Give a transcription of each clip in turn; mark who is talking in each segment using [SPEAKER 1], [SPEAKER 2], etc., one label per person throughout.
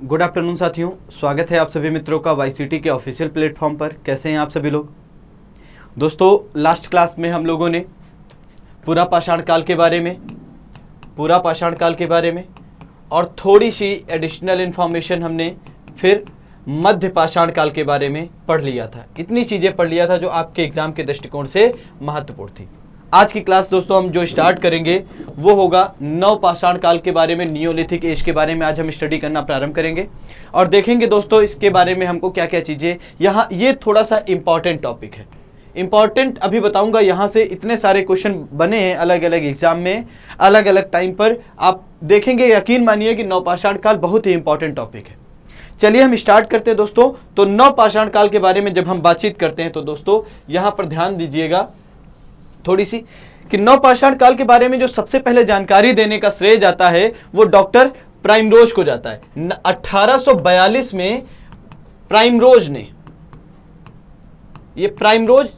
[SPEAKER 1] Good afternoon साथियों, स्वागत है आप सभी मित्रों का वाईसीटी के ऑफिशियल प्लेटफॉर्म पर। कैसे हैं आप सभी लोग? दोस्तों, लास्ट क्लास में हम लोगों ने पूरा पाषाण काल के बारे में और थोड़ी सी एडिशनल इन्फॉर्मेशन हमने फिर मध्य पाषाण काल के बारे में पढ़ लिया था। इतनी चीज़ें पढ़ लिया था जो आपके एग्जाम के दृष्टिकोण से महत्वपूर्ण थी। आज की क्लास दोस्तों हम जो स्टार्ट करेंगे वो होगा नव पाषाण काल के बारे में, नियोलिथिक एज के बारे में आज हम स्टडी करना प्रारंभ करेंगे और देखेंगे दोस्तों इसके बारे में हमको क्या क्या चीज़ें यहाँ, ये थोड़ा सा इम्पॉर्टेंट टॉपिक है। इम्पॉर्टेंट अभी बताऊंगा, यहाँ से इतने सारे क्वेश्चन बने हैं अलग अलग एग्जाम में, अलग अलग टाइम पर आप देखेंगे। यकीन मानिए कि नव पाषाण काल बहुत ही इंपॉर्टेंट टॉपिक है। चलिए हम स्टार्ट करते हैं दोस्तों। तो नव पाषाण काल के बारे में जब हम बातचीत करते हैं तो दोस्तों यहाँ पर ध्यान दीजिएगा थोड़ी सी कि नव पाषाण काल के बारे में जो सबसे पहले जानकारी देने का श्रेय जाता है वो डॉक्टर प्राइमरोज को जाता है। 1842 में प्राइमरोज ने, ये प्राइमरोज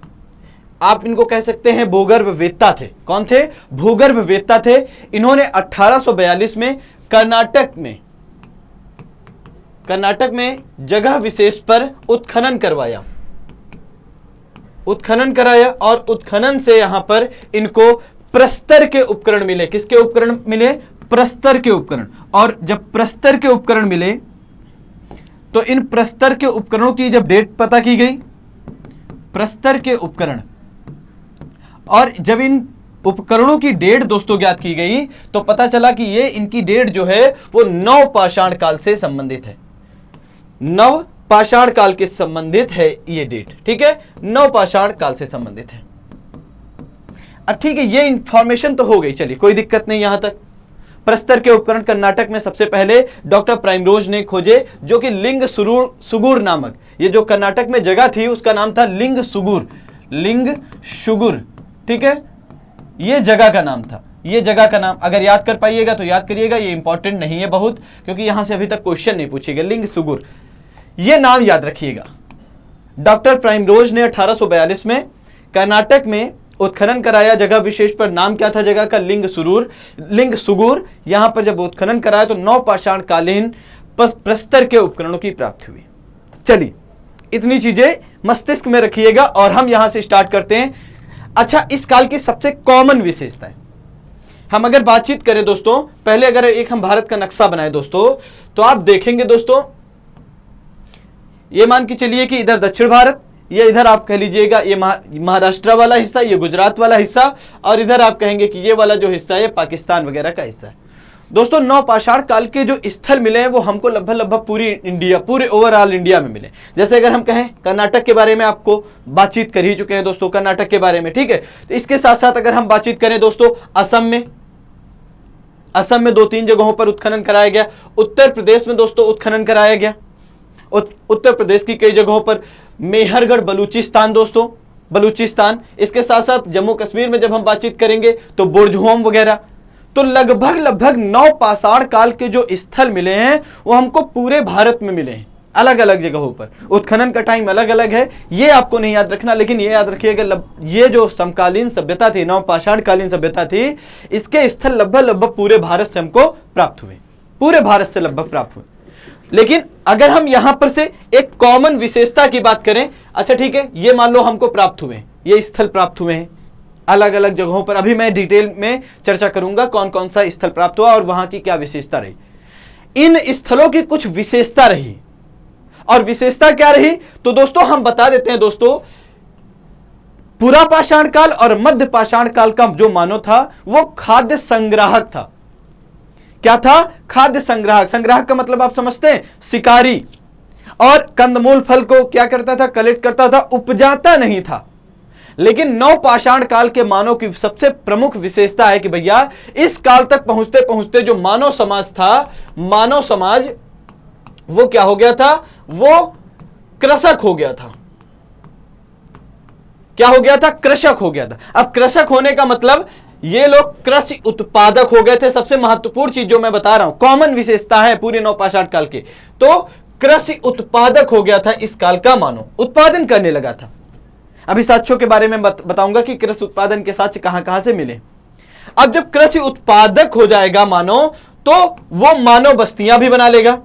[SPEAKER 1] आप इनको कह सकते हैं भूगर्भवेत्ता थे। कौन थे? भूगर्भवेत्ता थे। इन्होंने 1842 में कर्नाटक में जगह विशेष पर उत्खनन कराया और उत्खनन से यहां पर इनको प्रस्तर के उपकरण मिले। किसके उपकरण मिले? प्रस्तर के उपकरण। और जब प्रस्तर के उपकरण मिले तो इन प्रस्तर के उपकरणों की जब डेट पता की गई, प्रस्तर के उपकरण, और जब इन उपकरणों की डेट दोस्तों ज्ञात की गई तो पता चला कि ये इनकी डेट जो है वो नव पाषाण काल से संबंधित है। नव पाषाण काल के संबंधित है ये डेट, ठीक है, नव पाषाण काल से संबंधित है। अब ठीक है, ये इंफॉर्मेशन तो हो गई, चलिए कोई दिक्कत नहीं। यहां तक प्रस्तर के उपकरण कर्नाटक में सबसे पहले डॉक्टर प्राइमरोज ने खोजे, जो कि लिंग सुगुर नामक, ये जो कर्नाटक में जगह थी उसका नाम था लिंग सुगुर, ठीक है, ये जगह का नाम था। ये जगह का नाम अगर याद कर पाइएगा तो याद करिएगा, ये इंपॉर्टेंट नहीं है बहुत, क्योंकि यहां से अभी तक क्वेश्चन नहीं पूछेगा। लिंग सुगुर, ये नाम याद रखिएगा। डॉक्टर प्राइमरोज ने 1842 में कर्नाटक में उत्खनन कराया जगह विशेष पर। नाम क्या था जगह का? लिंग सुगुर। यहां पर जब उत्खनन कराया तो नव पाषाण कालीन प्रस्तर के उपकरणों की प्राप्ति हुई। चलिए, इतनी चीजें मस्तिष्क में रखिएगा और हम यहां से स्टार्ट करते हैं। अच्छा, इस काल की सबसे कॉमन विशेषताएं हम अगर बातचीत करें दोस्तों, पहले अगर एक हम भारत का नक्शा बनाए दोस्तों तो आप देखेंगे दोस्तों, ये मान के चलिए कि इधर दक्षिण भारत, ये इधर आप कह लीजिएगा ये महाराष्ट्र वाला हिस्सा, ये गुजरात वाला हिस्सा, और इधर आप कहेंगे कि ये वाला जो हिस्सा है पाकिस्तान वगैरह का हिस्सा है। दोस्तों, नव पाषाण काल के जो स्थल मिले हैं वो हमको लगभग पूरे ओवरऑल इंडिया में मिले। जैसे अगर हम कहें कर्नाटक के बारे में आपको बातचीत कर ही चुके हैं दोस्तों, कर्नाटक के बारे में, ठीक है। तो इसके साथ साथ अगर हम बातचीत करें दोस्तों, असम में 2-3 जगहों पर उत्खनन कराया गया। उत्तर प्रदेश में दोस्तों उत्खनन कराया गया, उत्तर प्रदेश की कई जगहों पर। मेहरगढ़ बलूचिस्तान दोस्तों, इसके साथ साथ जम्मू कश्मीर में जब हम बातचीत करेंगे तो बुर्जहोम वगैरह। तो लगभग नव पाषाण काल के जो स्थल मिले हैं वो हमको पूरे भारत में मिले हैं, अलग अलग जगहों पर। उत्खनन का टाइम अलग अलग है, ये आपको नहीं याद रखना, लेकिन ये याद रखिएगा ये जो समकालीन सभ्यता थी, नव पाषाण कालीन सभ्यता थी, इसके स्थल लगभग पूरे भारत से हमको प्राप्त हुए, पूरे भारत से लगभग प्राप्त हुए। लेकिन अगर हम यहां पर से एक कॉमन विशेषता की बात करें, अच्छा ठीक है, ये मान लो हमको प्राप्त हुए, ये स्थल प्राप्त हुए हैं अलग अलग जगहों पर। अभी मैं डिटेल में चर्चा करूंगा कौन कौन सा स्थल प्राप्त हुआ और वहां की क्या विशेषता रही। इन स्थलों की कुछ विशेषता रही, और विशेषता क्या रही तो दोस्तों हम बता देते हैं दोस्तों। पूरा पाषाण काल और मध्य पाषाण काल का जो मानव था वो खाद्य संग्राहक था। क्या था? खाद्य संग्राहक। संग्राहक का मतलब आप समझते हैं, शिकारी, और कंदमूल फल को क्या करता था? कलेक्ट करता था, उपजाता नहीं था। लेकिन नव पाषाण काल के मानव की सबसे प्रमुख विशेषता है कि भैया इस काल तक पहुंचते पहुंचते जो मानव समाज था, मानव समाज वो क्या हो गया था? वो कृषक हो गया था। क्या हो गया था? कृषक हो गया था। अब कृषक होने का मतलब ये लोग कृषि उत्पादक हो गए थे। सबसे महत्वपूर्ण चीज जो मैं बता रहा हूं, कॉमन विशेषता है पूरे नव पाषाण काल के, तो कृषि उत्पादक हो गया था इस काल का मानव, उत्पादन करने लगा था। अभी साक्ष्यों के बारे में बताऊंगा कि कृषि उत्पादन के साक्ष्य कहां कहां से मिले। अब जब कृषि उत्पादक हो जाएगा मानव, तो वो मानव बस्तियां भी बना लेगा,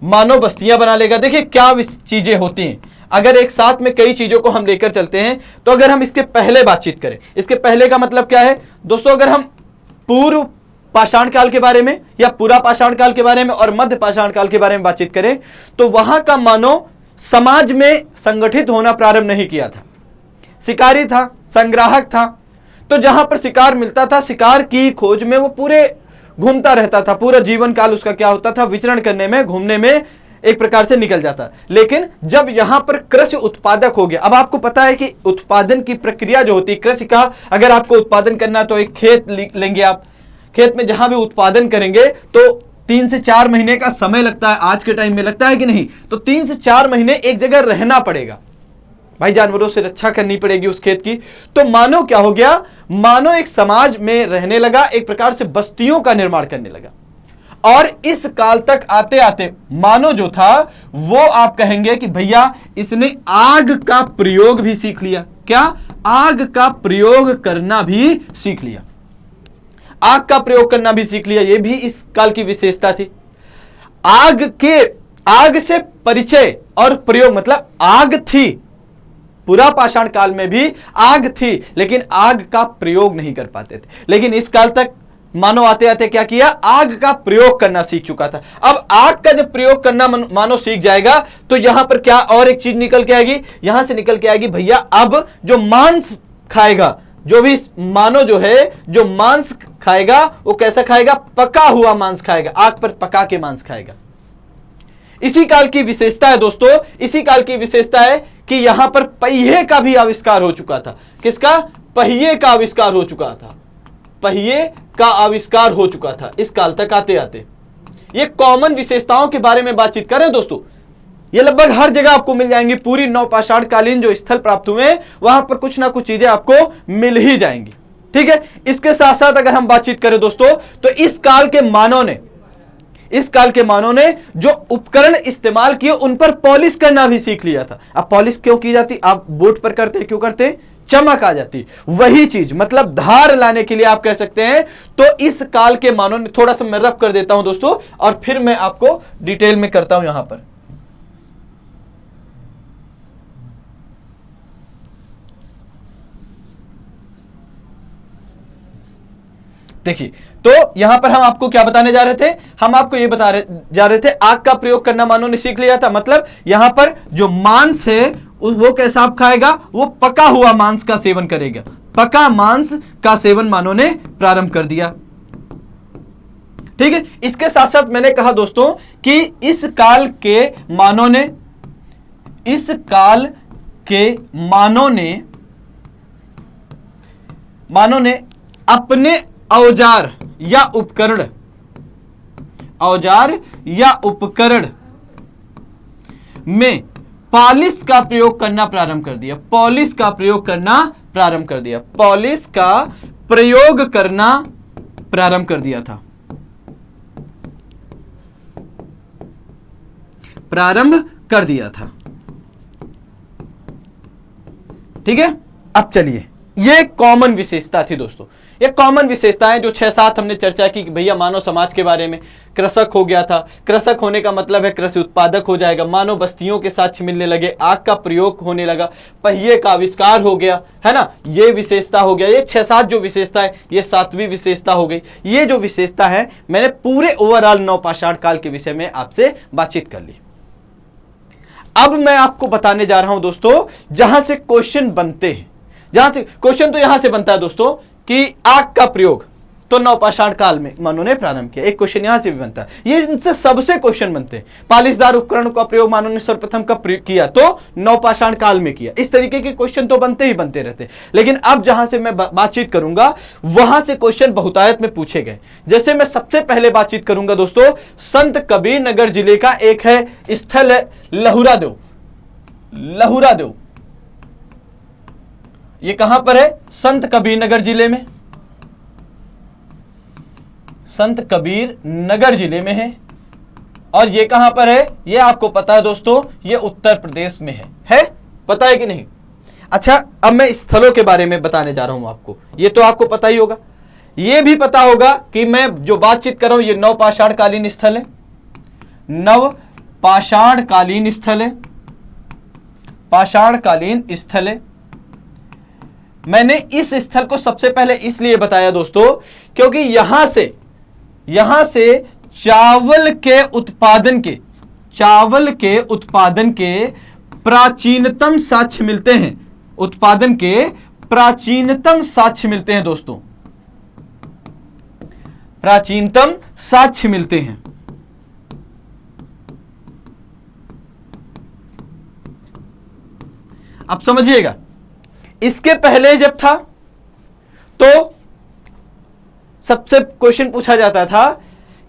[SPEAKER 1] मानव बस्तियां बना लेगा। देखिए क्या चीजें होती हैं अगर एक साथ में कई चीजों को हम लेकर चलते हैं। तो अगर हम इसके पहले बातचीत करें, इसके पहले का मतलब क्या है दोस्तों, अगर हम पूर्व पाषाण काल के बारे में या पूरा पाषाण काल के बारे में और मध्य पाषाण काल के बारे में बातचीत करें, तो वहां का मानव समाज में संगठित होना प्रारंभ नहीं किया था। शिकारी था, संग्राहक था, तो जहां पर शिकार मिलता था, शिकार की खोज में वो पूरे घूमता रहता था। पूरा जीवन काल उसका क्या होता था, विचरण करने में, घूमने में एक प्रकार से निकल जाता। लेकिन जब यहां पर कृषि उत्पादक हो गया, अब आपको पता है कि उत्पादन की प्रक्रिया जो होती है कृषि का, अगर आपको उत्पादन करना तो एक खेत लेंगे आप, खेत में जहां भी उत्पादन करेंगे तो 3 से 4 महीने का समय लगता है। आज के टाइम में लगता है कि नहीं? तो 3 से 4 महीने एक जगह रहना पड़ेगा भाई, जानवरों से रक्षा करनी पड़ेगी उस खेत की। तो मानव क्या हो गया, मानव एक समाज में रहने लगा, एक प्रकार से बस्तियों का निर्माण करने लगा। और इस काल तक आते आते मानव जो था वो आप कहेंगे कि भैया इसने आग का प्रयोग भी सीख लिया। क्या? आग का प्रयोग करना भी सीख लिया। आग का प्रयोग करना भी सीख लिया, यह भी इस काल की विशेषता थी। आग से परिचय और प्रयोग, मतलब आग थी, पूरा पाषाण काल में भी आग थी, लेकिन आग का प्रयोग नहीं कर पाते थे। लेकिन इस काल तक मानव आते आते क्या किया, आग का प्रयोग करना सीख चुका था। अब आग का जब प्रयोग करना मानव सीख जाएगा तो यहां पर क्या और एक चीज निकल के आएगी, यहां से निकल के आएगी भैया अब जो मांस खाएगा, जो भी मानव जो है जो मांस खाएगा वो कैसा खाएगा, पका हुआ मांस खाएगा, आग पर पका के मांस खाएगा। इसी काल की विशेषता है दोस्तों, इसी काल की विशेषता है कि यहां पर पहिए का भी आविष्कार हो चुका था। किसका? पहिए का आविष्कार हो चुका था, पहिए का आविष्कार हो चुका था इस काल तक आते आते। ये कॉमन विशेषताओं के बारे में बातचीत कर रहे हैं दोस्तों, ये लगभग हर जगह आपको मिल जाएंगी। पूरी नवपाषाण कालीन जो स्थल प्राप्त हुए वहां पर कुछ ना कुछ चीजें आपको मिल ही जाएंगी। ठीक है, इसके साथ साथ अगर हम बातचीत करें दोस्तों, तो इस काल के मानव ने जो उपकरण इस्तेमाल किए उन पर पॉलिश करना भी सीख लिया था। अब पॉलिश क्यों की जाती, आप बोर्ड पर करते क्यों करते, चमक आ जाती, वही चीज मतलब धार लाने के लिए आप कह सकते हैं। तो इस काल के मानव ने, थोड़ा सा मैं रफ कर देता हूं दोस्तों और फिर मैं आपको डिटेल में करता हूं। यहां पर देखिए, तो यहां पर हम आपको क्या बताने जा रहे थे, हम आपको ये जा रहे थे आग का प्रयोग करना मानव ने सीख लिया था। मतलब यहां पर जो मांस है वो कैसा आप खाएगा, वो पका हुआ मांस का सेवन करेगा, पका मांस का सेवन मानव ने प्रारंभ कर दिया। ठीक है, इसके साथ साथ मैंने कहा दोस्तों कि इस काल के मानव ने अपने औजार या उपकरण में पॉलिश का प्रयोग करना प्रारंभ कर दिया। पॉलिश का प्रयोग करना प्रारंभ कर दिया था, प्रारंभ कर दिया था। ठीक है, अब चलिए, ये कॉमन विशेषता थी दोस्तों। ये कॉमन विशेषताएं जो 6-7 हमने चर्चा की कि भैया मानव समाज के बारे में, कृषक हो गया था, कृषक होने का मतलब है कृषि उत्पादक हो जाएगा, मानव बस्तियों के साथ मिलने लगे, आग का प्रयोग होने लगा, पहिए का आविष्कार हो गया, है ना, ये विशेषता हो गया। ये 6-7 जो विशेषता है, ये 7वीं विशेषता हो गई। ये जो विशेषता है मैंने पूरे ओवरऑल नवपाषाण काल के विषय में आपसे बातचीत कर ली। अब मैं आपको बताने जा रहा हूं दोस्तों, जहां से क्वेश्चन बनते हैं, जहां से क्वेश्चन तो यहां से बनता है दोस्तों कि आग का प्रयोग तो नवपाषाण काल में मानव ने प्रारंभ किया। एक क्वेश्चन यहां से भी बनता है, ये इनसे सबसे क्वेश्चन बनते हैं। पालिशदार उपकरणों का प्रयोग मानव ने सर्वप्रथम कब किया, तो नवपाषाण काल में किया। इस तरीके के क्वेश्चन तो बनते ही बनते रहते हैं। लेकिन अब जहां से मैं बातचीत करूंगा वहां से क्वेश्चन बहुतायत में पूछे गए। जैसे मैं सबसे पहले बातचीत करूंगा दोस्तों, संत कबीर नगर जिले का एक है स्थल है लहुरा देव। ये कहां पर है, संत कबीर नगर जिले में, संत कबीर नगर जिले में है। और ये कहां पर है, ये आपको पता है दोस्तों, ये उत्तर प्रदेश में है पता है कि नहीं? अच्छा, अब मैं स्थलों के बारे में बताने जा रहा हूं आपको। ये तो आपको पता ही होगा, ये भी पता होगा कि मैं जो बातचीत कर रहा हूं ये नवपाषाण कालीन स्थल है, पाषाणकालीन स्थल है, पाषाणकालीन स्थल है। मैंने इस स्थल को सबसे पहले इसलिए बताया दोस्तों क्योंकि यहां से चावल के उत्पादन के प्राचीनतम साक्ष्य मिलते हैं, उत्पादन के प्राचीनतम साक्ष्य मिलते हैं दोस्तों, प्राचीनतम साक्ष्य मिलते हैं। अब समझिएगा, इसके पहले जब था तो सबसे क्वेश्चन पूछा जाता था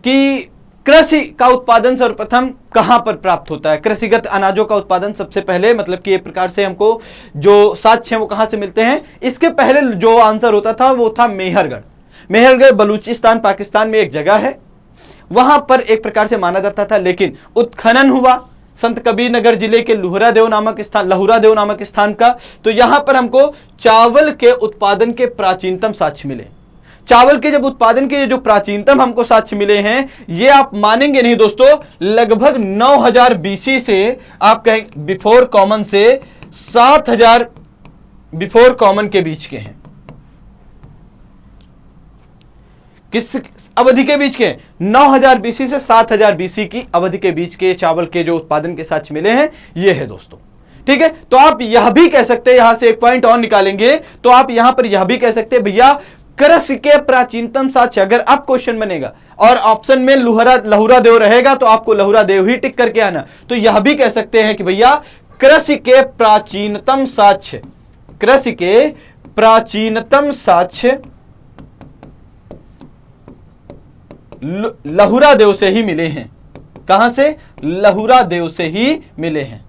[SPEAKER 1] कि कृषि का उत्पादन सर्वप्रथम कहां पर प्राप्त होता है, कृषिगत अनाजों का उत्पादन सबसे पहले, मतलब कि एक प्रकार से हमको जो साक्ष्य हैं वो कहां से मिलते हैं। इसके पहले जो आंसर होता था वो था मेहरगढ़। मेहरगढ़ बलूचिस्तान पाकिस्तान में एक जगह है, वहां पर एक प्रकार से माना जाता था, लेकिन उत्खनन हुआ संत कबीर नगर जिले के लहुरा देव नामक स्थान का, तो यहां पर हमको चावल के उत्पादन के प्राचीनतम साक्ष्य मिले। चावल के जब उत्पादन के जो प्राचीनतम हमको साक्ष्य मिले हैं, ये आप मानेंगे नहीं दोस्तों, लगभग 9000 बीसी से आप कहें बिफोर कॉमन से 7000 बिफोर कॉमन के बीच के हैं। किस अवधि के बीच के? 9000 बीसी से 7000 बीसी की अवधि के बीच के चावल के जो उत्पादन के साक्ष्य मिले हैं, ये है दोस्तों। ठीक है, तो आप यह भी कह सकते हैं, यहां से एक पॉइंट और निकालेंगे तो आप यहां पर यह भी कह सकते हैं भैया कृषि के प्राचीनतम साक्ष्य, अगर अब क्वेश्चन बनेगा और ऑप्शन में लहुरा देव रहेगा तो आपको लहुरा देव ही टिक करके आना, तो यह भी कह सकते हैं कि भैया कृषि के प्राचीनतम साक्ष्य, कृषि के प्राचीनतम साक्ष्य लहुरा देव से ही मिले हैं। कहां से? लहुरा देव से ही मिले हैं,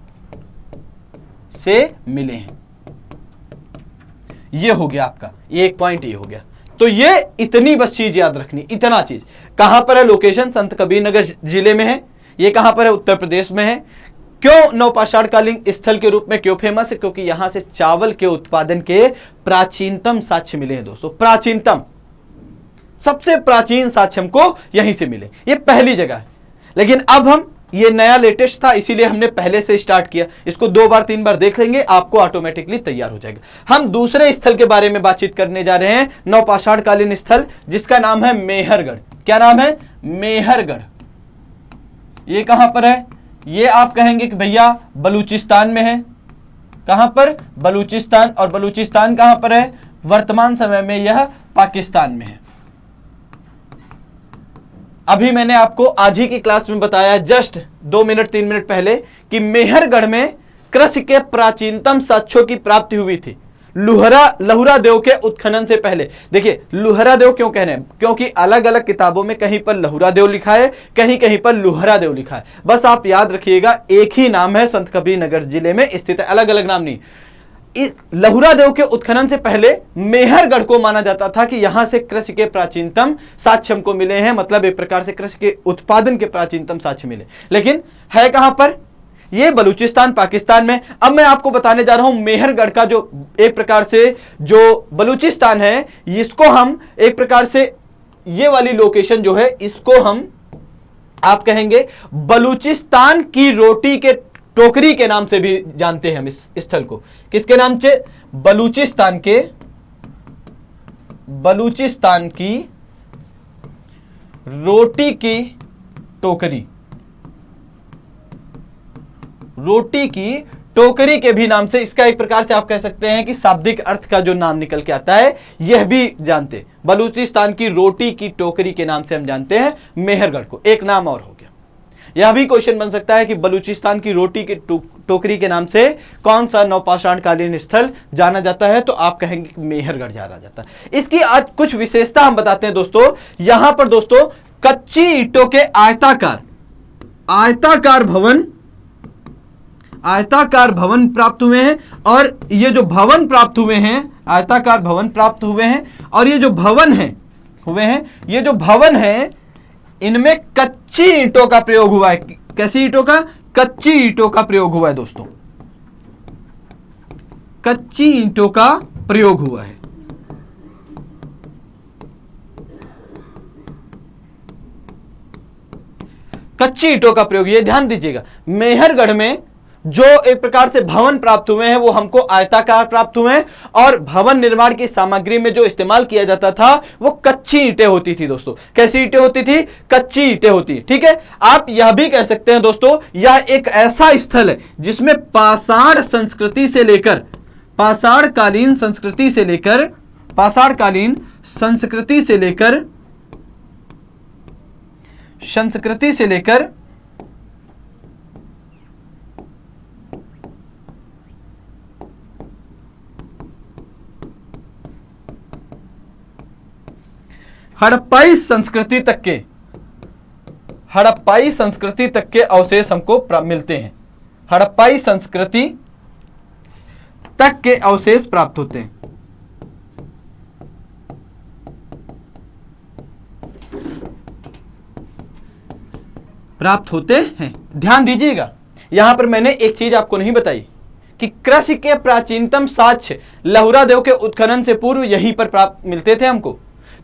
[SPEAKER 1] ये हो गया आपका, ये एक पॉइंट ये हो गया। तो ये इतनी बस चीज याद रखनी, इतना चीज। कहां पर है लोकेशन? संत कबीर नगर जिले में है। ये कहां पर है? उत्तर प्रदेश में है। क्यों नवपाषाणकालीन स्थल के रूप में क्यों फेमस है? क्योंकि यहां से चावल के उत्पादन के प्राचीनतम साक्ष्य मिले हैं दोस्तों, प्राचीनतम, सबसे प्राचीन साक्ष्य हमको यहीं से मिले। ये पहली जगह है, लेकिन अब हम, ये नया लेटेस्ट था इसीलिए हमने पहले से स्टार्ट किया, इसको 2 बार 3 बार देख लेंगे, आपको ऑटोमेटिकली तैयार हो जाएगा। हम दूसरे स्थल के बारे में बातचीत करने जा रहे हैं, नवपाषाणकालीन स्थल, जिसका नाम है मेहरगढ़। क्या नाम है? मेहरगढ़। ये कहां पर है? ये आप कहेंगे कि भैया बलूचिस्तान में है। कहां पर? बलूचिस्तान। और बलूचिस्तान कहां पर है? वर्तमान समय में यह पाकिस्तान में है। अभी मैंने आपको आज ही की क्लास में बताया, जस्ट 2 मिनट 3 मिनट पहले, कि मेहरगढ़ में कृषि के प्राचीनतम साक्ष्यों की प्राप्ति हुई थी लहुरा देव के उत्खनन से पहले। देखिए लुहरा देव क्यों कह रहे हैं? क्योंकि अलग अलग किताबों में कहीं पर लहुरा देव लिखा है, कहीं कहीं पर लुहरा देव लिखा है। बस आप याद रखिएगा, एक ही नाम है, संत कबीर नगर जिले में स्थित है, अलग अलग नाम नहीं। लहुरा देव के उत्खनन से पहले मेहरगढ़ को माना जाता था कि यहां से कृषि के प्राचीनतम साक्ष्य हमको मिले हैं, मतलब एक प्रकार से कृषि के उत्पादन के प्राचीनतम साक्ष्य मिले। लेकिन है कहां पर? ये बलूचिस्तान पाकिस्तान में। अब मैं आपको बताने जा रहा हूं मेहरगढ़ का जो एक प्रकार से जो बलूचिस्तान है, इसको हम एक प्रकार से, ये वाली लोकेशन जो है, इसको हम आप कहेंगे बलूचिस्तान की रोटी के टोकरी के नाम से भी जानते हैं हम इस स्थल को। किसके नाम से? बलूचिस्तान की रोटी की टोकरी, रोटी की टोकरी के भी नाम से, इसका एक प्रकार से आप कह सकते हैं कि शाब्दिक अर्थ का जो नाम निकल के आता है, यह भी जानते। बलूचिस्तान की रोटी की टोकरी के नाम से हम जानते हैं मेहरगढ़ को। एक नाम और हो गया। यह भी क्वेश्चन बन सकता है कि बलूचिस्तान की रोटी की टोकरी के नाम से कौन सा नवपाषाणकालीन स्थल जाना जाता है? तो आप कहेंगे कि मेहरगढ़ जाना जाता है। इसकी आज कुछ विशेषता हम बताते हैं दोस्तों। यहां पर दोस्तों कच्ची ईंटों के आयताकार भवन प्राप्त हुए हैं, और ये जो भवन प्राप्त हुए हैं, आयताकार भवन प्राप्त हुए हैं, और ये जो भवन है इनमें कच्ची ईंटों का प्रयोग हुआ है। कैसी ईंटों का? कच्ची ईंटों का प्रयोग हुआ है दोस्तों, कच्ची ईंटों का प्रयोग हुआ है। कच्ची ईंटों का प्रयोग, ये ध्यान दीजिएगा। मेहरगढ़ में जो एक प्रकार से भवन प्राप्त हुए हैं वो हमको आयताकार प्राप्त हुए हैं, और भवन निर्माण की सामग्री में जो इस्तेमाल किया जाता था वो कच्ची ईंटें होती थी दोस्तों। कैसी ईंटें होती थी? कच्ची ईंटें होती। ठीक है, आप यह भी कह सकते हैं दोस्तों, यह एक ऐसा स्थल है जिसमें पाषाण संस्कृति से लेकर पाषाणकालीन संस्कृति से लेकर हड़प्पाई संस्कृति तक के अवशेष हमको मिलते हैं। हड़प्पाई संस्कृति तक के अवशेष प्राप्त होते हैं। ध्यान दीजिएगा, यहां पर मैंने एक चीज आपको नहीं बताई कि कृषि के प्राचीनतम साक्ष्य लहुरा देव के उत्खनन से पूर्व यहीं पर प्राप्त मिलते थे हमको।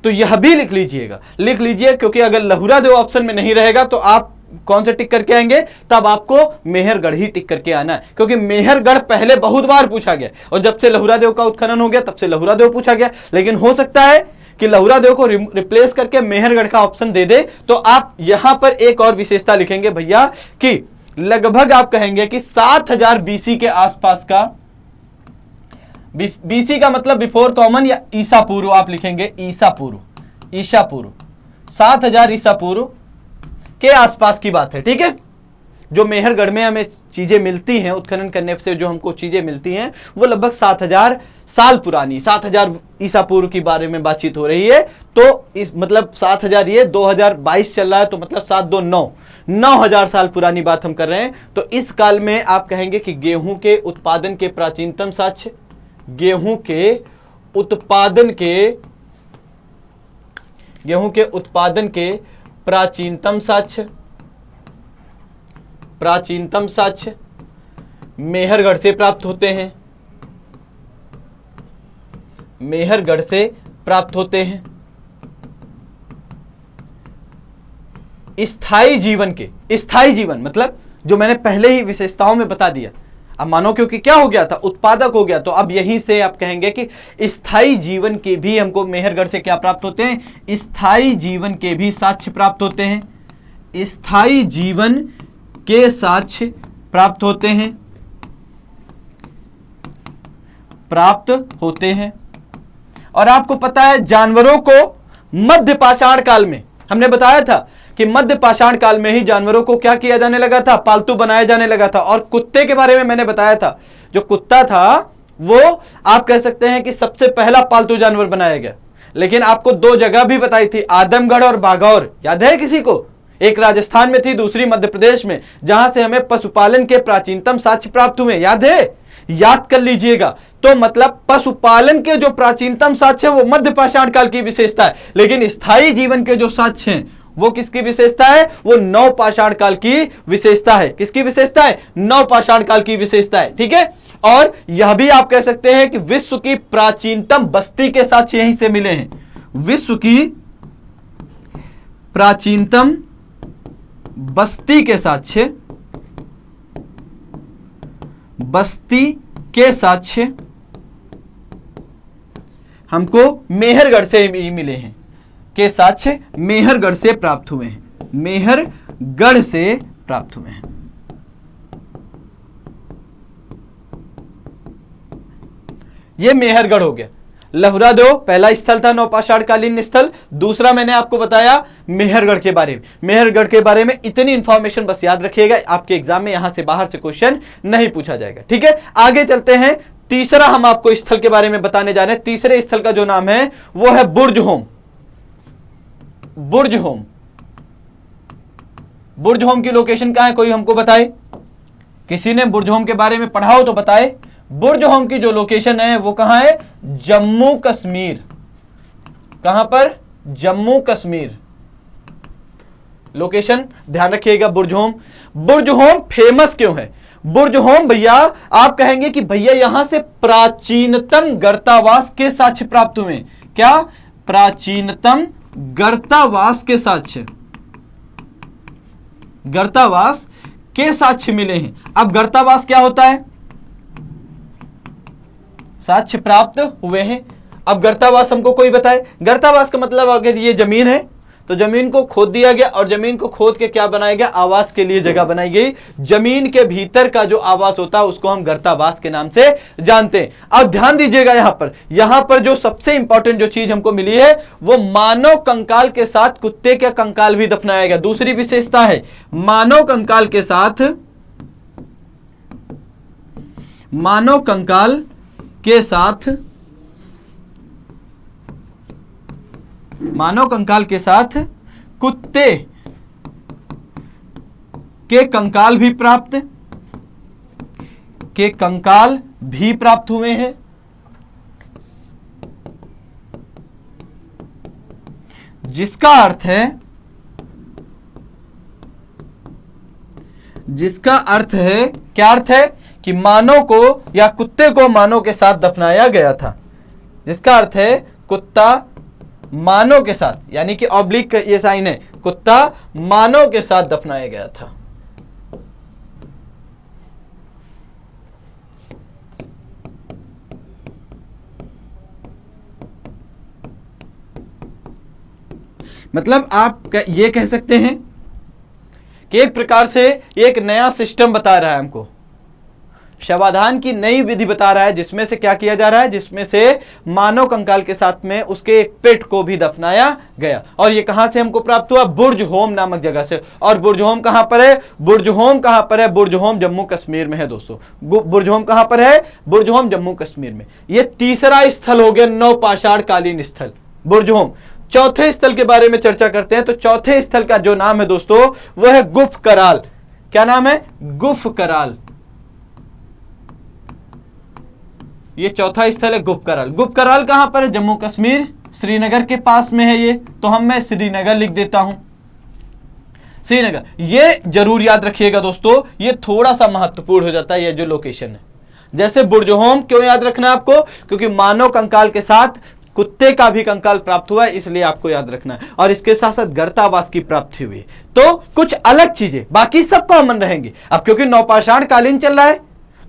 [SPEAKER 1] तो यह भी लिख लीजिए, क्योंकि अगर लहुरा देव ऑप्शन में नहीं रहेगा तो आप कौन से टिक करके आएंगे? तब आपको मेहरगढ़ ही टिक करके आना है, क्योंकि मेहरगढ़ पहले बहुत बार पूछा गया, और जब से लहुरा देव का उत्खनन हो गया तब से लहुरा देव पूछा गया। लेकिन हो सकता है कि लहुरा देव को रिप्लेस करके मेहरगढ़ का ऑप्शन दे दे, तो आप यहां पर एक और विशेषता लिखेंगे भैया कि लगभग आप कहेंगे कि 7000 बीसी के आसपास का, बीसी का मतलब बिफोर कॉमन या ईसा पूर्व, आप लिखेंगे ईसा पूर्व 7000 ईसा पूर्व के आसपास की बात है। ठीक है, जो मेहरगढ़ में हमें चीजें मिलती हैं, उत्खनन करने से जो हमको चीजें मिलती हैं वो लगभग 7000 साल पुरानी, 7000 ईसा पूर्व की बारे में बातचीत हो रही है। तो इस मतलब 7000, ये 2022 चल रहा है, तो मतलब 7 2 9 9000 साल पुरानी बात हम कर रहे हैं। तो इस काल में आप कहेंगे कि गेहूं के उत्पादन के प्राचीनतम साक्ष्य, गेहूं के उत्पादन के प्राचीनतम साक्ष्य मेहरगढ़ से प्राप्त होते हैं। स्थायी जीवन मतलब जो मैंने पहले ही विशेषताओं में बता दिया। अब मानो क्योंकि क्या हो गया था, उत्पादक हो गया, तो अब यहीं से आप कहेंगे कि स्थायी जीवन के भी हमको मेहरगढ़ से क्या प्राप्त होते हैं? स्थायी जीवन के भी साक्ष्य प्राप्त होते हैं। स्थायी जीवन के साक्ष्य प्राप्त होते हैं। और आपको पता है जानवरों को मध्य पाषाण काल में, हमने बताया था कि मध्य पाषाण काल में ही जानवरों को क्या किया जाने लगा था? पालतू बनाया जाने लगा था। और कुत्ते के बारे में मैंने बताया था, जो कुत्ता था वो आप कह सकते हैं कि सबसे पहला पालतू जानवर बनाया गया। लेकिन आपको 2 जगह भी बताई थी, आदमगढ़ और बागौर, याद है किसी को? एक राजस्थान में थी, दूसरी मध्य प्रदेश में, जहां से हमें पशुपालन के प्राचीनतम साक्ष्य प्राप्त हुए। याद है? याद कर लीजिएगा। तो मतलब पशुपालन के जो प्राचीनतम साक्ष्य है वो मध्य पाषाण काल की विशेषता है, लेकिन स्थायी जीवन के जो साक्ष्य हैं वो किसकी विशेषता है? वो नव पाषाण काल की विशेषता है। किसकी विशेषता है? नव पाषाण काल की विशेषता है। ठीक है, और यह भी आप कह सकते हैं कि विश्व की प्राचीनतम बस्ती के साक्ष्य यहीं से मिले हैं। विश्व की प्राचीनतम बस्ती के साक्ष्य हमको मेहरगढ़ से मिले हैं, के साक्ष्य मेहरगढ़ से प्राप्त हुए हैं। ये मेहरगढ़ हो गया। लहुरा देव पहला स्थल था नवपाषाणकालीन स्थल। दूसरा मैंने आपको बताया मेहरगढ़ के बारे में। मेहरगढ़ के बारे में इतनी इंफॉर्मेशन बस याद रखिएगा, आपके एग्जाम में यहां से बाहर से क्वेश्चन नहीं पूछा जाएगा। ठीक है, आगे चलते हैं। तीसरा हम आपको स्थल के बारे में बताने जा रहे हैं। तीसरे स्थल का जो नाम है वो है बुर्जहोम। बुर्जहोम की लोकेशन कहां है? कोई हमको बताए, किसी ने बुर्जहोम के बारे में पढ़ा हो तो बताए। बुर्जहोम की जो लोकेशन है वो कहां है? जम्मू कश्मीर। कहां पर? जम्मू कश्मीर। लोकेशन ध्यान रखिएगा। बुर्जहोम फेमस क्यों है? बुर्जहोम भैया आप कहेंगे कि भैया यहां से प्राचीनतम गर्तावास के साक्ष्य प्राप्त हुए। क्या? प्राचीनतम गर्तावास के साक्ष्य गर्तावास के साक्ष्य मिले हैं। अब गर्तावास क्या होता है? साक्ष्य प्राप्त हुए हैं। अब गर्तावास हमको कोई बताए। गर्तावास का मतलब अगर ये जमीन है तो जमीन को खोद दिया गया और जमीन को खोद के क्या बनाया गया? आवास के लिए जगह बनाई गई। जमीन के भीतर का जो आवास होता है उसको हम गर्तावास के नाम से जानते हैं। अब ध्यान दीजिएगा, यहां पर जो सबसे इंपॉर्टेंट जो चीज हमको मिली है वो मानव कंकाल के साथ कुत्ते का कंकाल भी दफनाया गया। दूसरी विशेषता है मानव कंकाल के साथ कुत्ते के कंकाल भी प्राप्त हुए हैं। जिसका अर्थ है क्या अर्थ है? कि मानव को या कुत्ते को मानव के साथ दफनाया गया था। जिसका अर्थ है कुत्ता मानव के साथ, यानी कि ऑब्लिक ये साइन है, कुत्ता मानव के साथ दफनाया गया था। मतलब आप ये कह सकते हैं कि एक प्रकार से एक नया सिस्टम बता रहा है हमको, शवाधान की नई विधि बता रहा है, जिसमें से क्या किया जा रहा है? जिसमें से मानव कंकाल के साथ में उसके एक पेट को भी दफनाया गया। और ये कहां से हमको प्राप्त हुआ? बुर्ज होम नामक जगह से। और बुर्ज होम कहां पर है? बुर्ज होम जम्मू कश्मीर में है दोस्तों। बुर्ज होम कहां पर है? बुर्ज होम जम्मू कश्मीर में। ये तीसरा स्थल हो गया नवपाषाण कालीन स्थल, बुर्ज होम। चौथे स्थल के बारे में चर्चा करते हैं। तो चौथे स्थल का जो नाम है दोस्तों वह है गुफ कराल। क्या नाम है? गुफ कराल। ये चौथा स्थल है गुफ कराल। गुफ कराल कहां पर है? जम्मू कश्मीर, श्रीनगर के पास में है ये। तो मैं श्रीनगर लिख देता हूं, श्रीनगर। ये जरूर याद रखिएगा दोस्तों, ये थोड़ा सा महत्वपूर्ण हो जाता है ये जो लोकेशन है। जैसे बुर्ज होम क्यों याद रखना है आपको? क्योंकि मानव कंकाल के साथ कुत्ते का भी कंकाल प्राप्त हुआ है, इसलिए आपको याद रखना है। और इसके साथ साथ गर्तावास की प्राप्ति हुई। तो कुछ अलग चीजें, बाकी सब कॉमन रहेंगे। अब क्योंकि नवपाषाण कालीन चल रहा है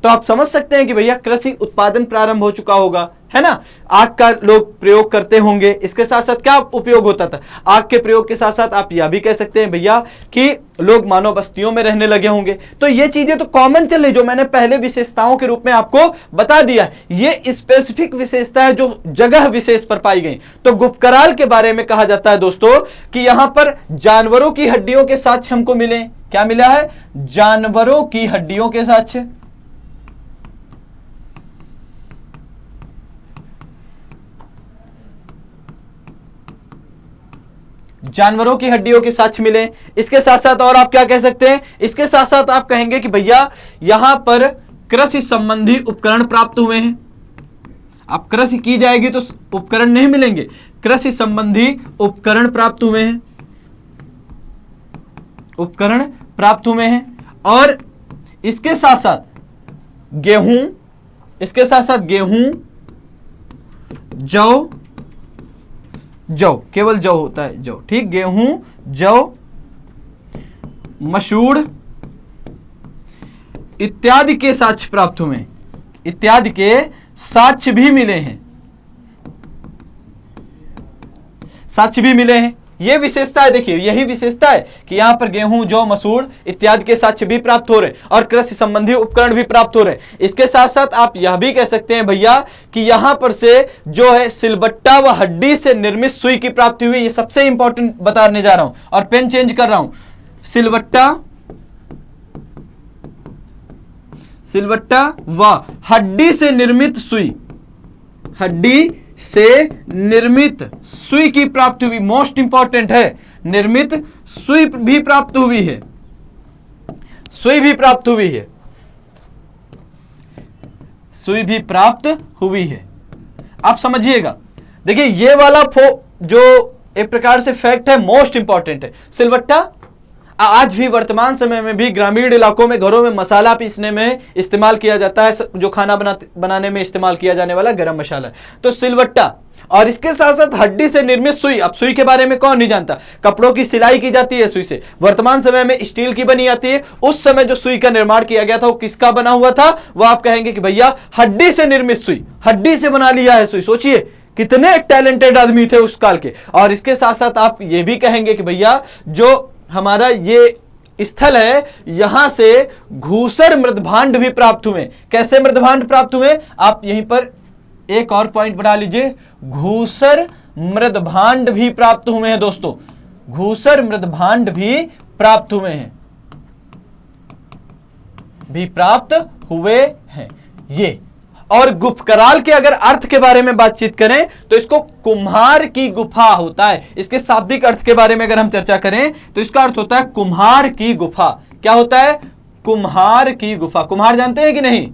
[SPEAKER 1] तो आप समझ सकते हैं कि भैया कृषि उत्पादन प्रारंभ हो चुका होगा, है ना। आग का लोग प्रयोग करते होंगे। इसके साथ साथ क्या उपयोग होता था? आग के प्रयोग के साथ साथ आप यह भी कह सकते हैं भैया कि लोग मानव बस्तियों में रहने लगे होंगे। तो ये चीजें तो कॉमन चल रही, जो मैंने पहले विशेषताओं के रूप में आपको बता दिया है। ये स्पेसिफिक विशेषता है जो जगह विशेष पर पाई गई। तो गुफकराल के बारे में कहा जाता है दोस्तों कि यहां पर जानवरों की हड्डियों के साक्ष्य हमको मिले। क्या मिला है? जानवरों की हड्डियों के साक्ष्य। जानवरों की हड्डियों के साक्ष्य मिले। इसके साथ साथ और आप क्या कह सकते हैं? इसके साथ साथ आप कहेंगे कि भैया यहां पर कृषि संबंधी उपकरण प्राप्त हुए हैं। अब कृषि की जाएगी तो उपकरण नहीं मिलेंगे, कृषि संबंधी उपकरण प्राप्त हुए हैं, उपकरण प्राप्त हुए हैं। और इसके साथ साथ गेहूं, जौ, केवल जौ होता है, जौ, ठीक। गेहूं, जौ, मसूड़ इत्यादि के साक्ष्य प्राप्त हुए, इत्यादि के साक्ष्य भी मिले हैं, साक्ष्य भी मिले हैं। यह विशेषता है, देखिए यही विशेषता है कि यहां पर गेहूं, जौ, मसूड़ इत्यादि के साक्ष्य भी प्राप्त हो रहे हैं और कृषि संबंधी उपकरण भी प्राप्त हो रहे हैं। इसके साथ साथ आप यह भी कह सकते हैं भैया कि यहां पर से जो है सिलबट्टा व हड्डी से निर्मित सुई की प्राप्ति हुई। ये सबसे इंपॉर्टेंट बताने जा रहा हूं और पेन चेंज कर रहा हूं। सिलबट्टा व हड्डी से निर्मित सुई, हड्डी से निर्मित सुई की प्राप्ति हुई। मोस्ट इंपॉर्टेंट है, निर्मित सुई भी प्राप्त हुई है, सुई भी प्राप्त हुई है, सुई भी प्राप्त हुई है। आप समझिएगा, देखिए ये वाला जो एक प्रकार से फैक्ट है, मोस्ट इंपॉर्टेंट है। सिलबट्टा आज भी वर्तमान समय में भी ग्रामीण इलाकों में घरों में मसाला पीसने में इस्तेमाल किया जाता है, जो खाना बनाने में इस्तेमाल किया जाने वाला गरम मसाला है। तो सिलबट्टा और इसके साथ साथ हड्डी से निर्मित सुई, अब सुई के बारे में कौन नहीं जानता, कपड़ों की सिलाई की जाती है सुई से, वर्तमान समय में स्टील की बनी जाती है। उस समय जो सुई का निर्माण किया गया था वो किसका बना हुआ था, वो आप कहेंगे कि भैया हड्डी से निर्मित सुई, हड्डी से बना लिया है सुई। सोचिए कितने टैलेंटेड आदमी थे उस काल के। और इसके साथ साथ आप ये भी कहेंगे कि भैया जो हमारा ये स्थल है यहां से घूसर मृदभांड भी प्राप्त हुए। कैसे मृदभांड प्राप्त हुए, आप यहीं पर एक और पॉइंट बढ़ा लीजिए, घूसर मृदभांड भी प्राप्त हुए हैं दोस्तों, घूसर मृदभांड भी प्राप्त हुए हैं, भी प्राप्त हुए हैं ये। और गुफकराल के अगर अर्थ के बारे में बातचीत करें तो इसको कुम्हार की गुफा होता है। इसके शाब्दिक अर्थ के बारे में अगर हम चर्चा करें तो इसका अर्थ होता है कुम्हार की गुफा। क्या होता है, कुम्हार की गुफा। कुम्हार जानते हैं कि नहीं,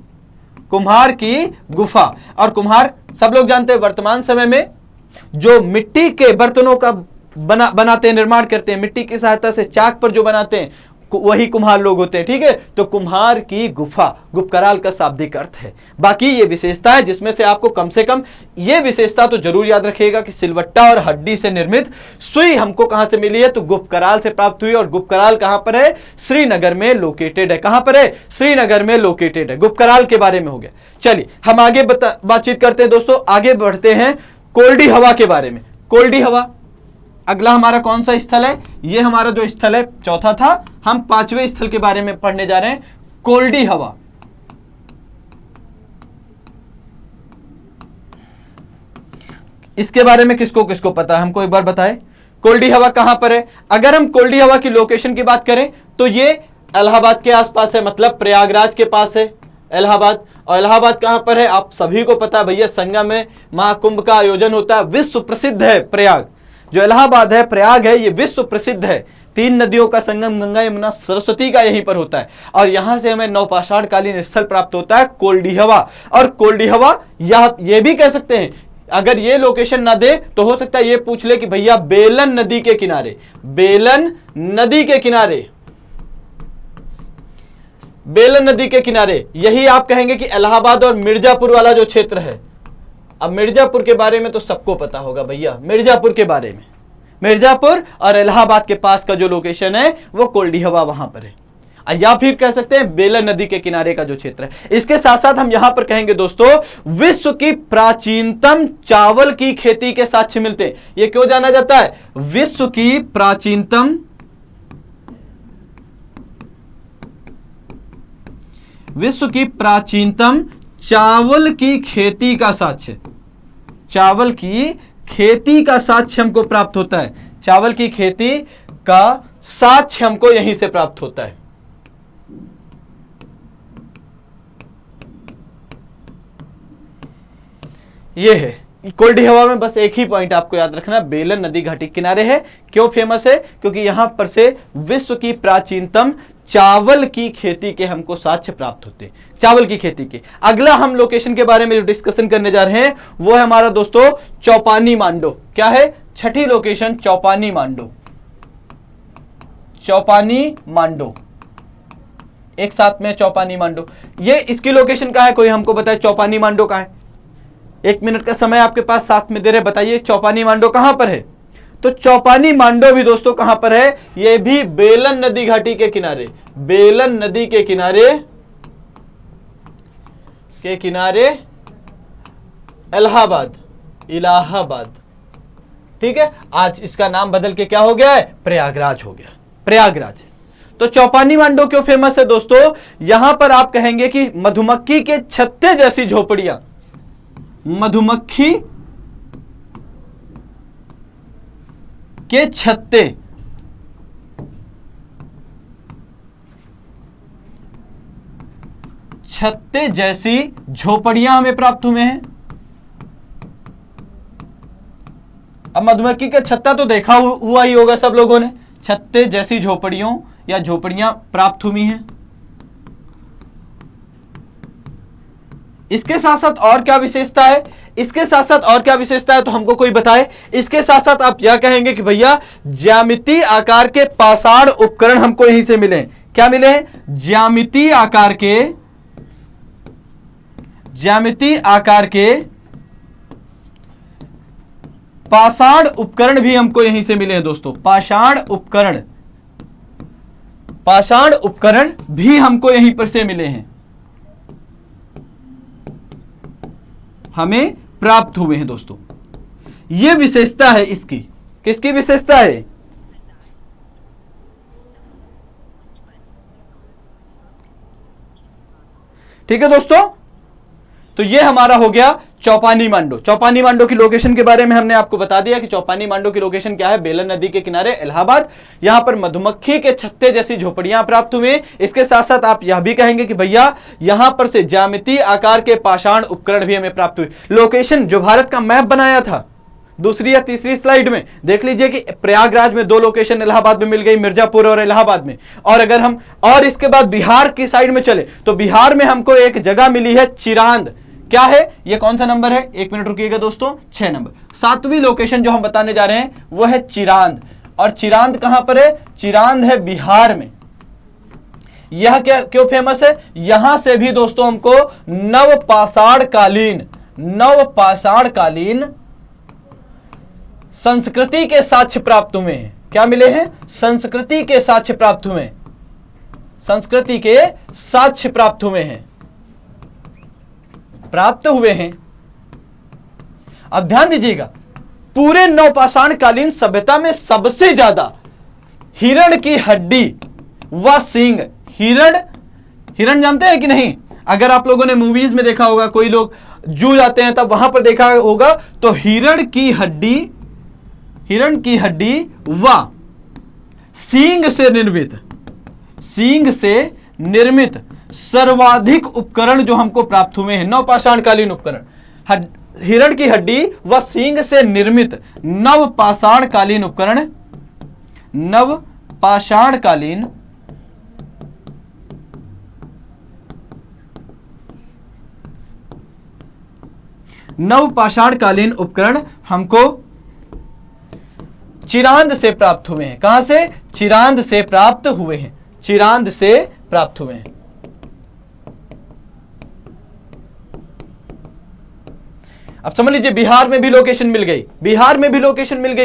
[SPEAKER 1] कुम्हार की गुफा। और कुम्हार सब लोग जानते हैं, वर्तमान समय में जो मिट्टी के बर्तनों का बनाते हैं, निर्माण करते हैं, मिट्टी की सहायता से चाक पर जो बनाते हैं वही कुम्हार लोग होते हैं। ठीक है, तो कुम्हार की गुफा गुफकराल का शाब्दिक अर्थ है। बाकी ये विशेषता है जिसमें से आपको कम से कम ये विशेषता तो जरूर याद रखिएगा कि सिलवट्टा और हड्डी से निर्मित सुई हमको कहां से मिली है, तो गुफकराल से प्राप्त हुई। और गुफकराल कहां पर है, श्रीनगर में लोकेटेड है। कहां पर है, श्रीनगर में लोकेटेड है। गुफकराल के बारे में हो गया। चलिए हम आगे बातचीत करते हैं दोस्तों, आगे बढ़ते हैं कोल्डी हवा के बारे में। कोल्डी हवा अगला हमारा कौन सा स्थल है, ये हमारा जो स्थल है चौथा था, हम पांचवें स्थल के बारे में पढ़ने जा रहे हैं, कोल्डी हवा। इसके बारे में किसको किसको पता है, हमको एक बार बताएं, कोल्डी हवा कहां पर है। अगर हम कोल्डी हवा की लोकेशन की बात करें तो ये इलाहाबाद के आसपास है, मतलब प्रयागराज के पास है इलाहाबाद। और इलाहाबाद कहां पर है, आप सभी को पता है भैया, संगम में महाकुंभ का आयोजन होता है, विश्व प्रसिद्ध है प्रयाग। जो इलाहाबाद है, प्रयाग है, ये विश्व प्रसिद्ध है। 3 नदियों का संगम गंगा यमुना सरस्वती का यहीं पर होता है। और यहां से हमें नवपाषाण कालीन स्थल प्राप्त होता है कोल्डी हवा। और कोल्डी हवा ये भी कह सकते हैं, अगर ये लोकेशन ना दे तो हो सकता है ये पूछ ले कि भैया बेलन नदी के किनारे, बेलन नदी के किनारे, बेलन नदी के किनारे, यही आप कहेंगे कि इलाहाबाद और मिर्जापुर वाला जो क्षेत्र है। अब मिर्जापुर के बारे में तो सबको पता होगा भैया, मिर्जापुर के बारे में, मिर्जापुर और इलाहाबाद के पास का जो लोकेशन है वो कोल्डी हवा वहां पर है। या फिर कह सकते हैं बेलन नदी के किनारे का जो क्षेत्र है। इसके साथ साथ हम यहां पर कहेंगे दोस्तों, विश्व की प्राचीनतम चावल की खेती के साक्ष्य मिलते हैं। ये क्यों जाना जाता है, विश्व की प्राचीनतम, विश्व की प्राचीनतम चावल की खेती का साक्ष्य, चावल की खेती का साक्ष्य हमको प्राप्त होता है। चावल की खेती का साक्ष्य हमको यहीं से प्राप्त होता है। ये है कोल्डी हवा में। बस एक ही पॉइंट आपको याद रखना, बेलन नदी घाटी किनारे है। क्यों फेमस है, क्योंकि यहां पर से विश्व की प्राचीनतम चावल की खेती के हमको साक्ष्य प्राप्त होते हैं, चावल की खेती के। अगला हम लोकेशन के बारे में जो डिस्कशन करने जा रहे हैं वो है हमारा दोस्तों चौपानी मांडो। क्या है, छठी लोकेशन चौपानी मांडो, चौपानी मांडो, एक साथ में चौपानी मांडो। ये इसकी लोकेशन कहाँ है, कोई हमको बताए चौपानी मांडो कहाँ है। 1 मिनट का समय आपके पास साथ में दे रहे, बताइए चौपानी मांडो कहां पर है। तो चौपानी मांडो भी दोस्तों कहां पर है, ये भी बेलन नदी घाटी के किनारे, बेलन नदी के किनारे इलाहाबाद, इलाहाबाद। ठीक है, आज इसका नाम बदल के क्या हो गया है, प्रयागराज हो गया, प्रयागराज। तो चौपानी मांडो क्यों फेमस है दोस्तों, यहां पर आप कहेंगे कि मधुमक्खी के छत्ते जैसी झोपड़ियां, मधुमक्खी के छत्ते, छत्ते जैसी झोपड़ियां हमें प्राप्त हुए हैं। अब मधुमक्खी का छत्ता तो देखा हुआ ही होगा सब लोगों ने, छत्ते जैसी झोपड़ियों या झोपड़ियां प्राप्त हुई हैं। इसके साथ साथ और क्या विशेषता है, इसके साथ साथ और क्या विशेषता है तो हमको कोई बताए। इसके साथ साथ आप यह कहेंगे कि भैया ज्यामितीय आकार के पाषाण उपकरण हमको यहीं से मिले। क्या मिले हैं, ज्यामितीय पाषाण उपकरण भी हमको यहीं से मिले हैं दोस्तों। पाषाण उपकरण भी हमको यहीं पर से मिले हैं, हमें प्राप्त हुए हैं दोस्तों। यह विशेषता है इसकी। किसकी विशेषता है? ठीक है दोस्तों, तो यह हमारा हो गया चौपानी मांडो। चौपानी मांडो की लोकेशन के बारे में हमने आपको बता दिया कि चौपानी मांडो की लोकेशन क्या है, बेलन नदी के किनारे इलाहाबाद। यहां पर मधुमक्खी के छत्ते जैसी झोपड़ियां प्राप्त हुए। इसके साथ साथ आप यह भी कहेंगे कि भैया यहां पर से ज्यामितीय आकार के पाषाण उपकरण भी हमें प्राप्त हुए। लोकेशन जो भारत का मैप बनाया था दूसरी या तीसरी स्लाइड में देख लीजिए कि प्रयागराज में 2 लोकेशन इलाहाबाद में मिल गई, मिर्जापुर और इलाहाबाद में। और अगर हम और इसके बाद बिहार की साइड में चले तो बिहार में हमको एक जगह मिली है चिरांद। क्या है ये? कौन सा नंबर है? 1 मिनट रुकिएगा दोस्तों, 6 नंबर। 7वीं लोकेशन जो हम बताने जा रहे हैं वो है चिरांद। और चिरांद कहां पर है? चिरांद है बिहार में। यह क्या क्यों फेमस है? यहां से भी दोस्तों हमको नवपाषाणकालीन संस्कृति के साक्ष्य प्राप्त हुए हैं। क्या मिले हैं? संस्कृति के साक्ष्य प्राप्त हुए, संस्कृति के साक्ष्य प्राप्त हुए हैं। अब ध्यान दीजिएगा, पूरे नवपाषाणकालीन सभ्यता में सबसे ज्यादा हिरण की हड्डी व सींग, हिरण जानते हैं कि नहीं? अगर आप लोगों ने मूवीज में देखा होगा, कोई लोग जू जाते हैं तब वहां पर देखा होगा, तो हिरण की हड्डी व सींग से निर्मित सर्वाधिक उपकरण जो हमको प्राप्त हुए हैं, नवपाषाणकालीन उपकरण। हिरण की हड्डी व सींग से निर्मित नवपाषाणकालीन उपकरण, नवपाषाणकालीन उपकरण हमको चिरांद से प्राप्त हुए हैं। कहां से? चिरांद से प्राप्त हुए हैं। अब समझ लीजिए बिहार में भी लोकेशन मिल गई,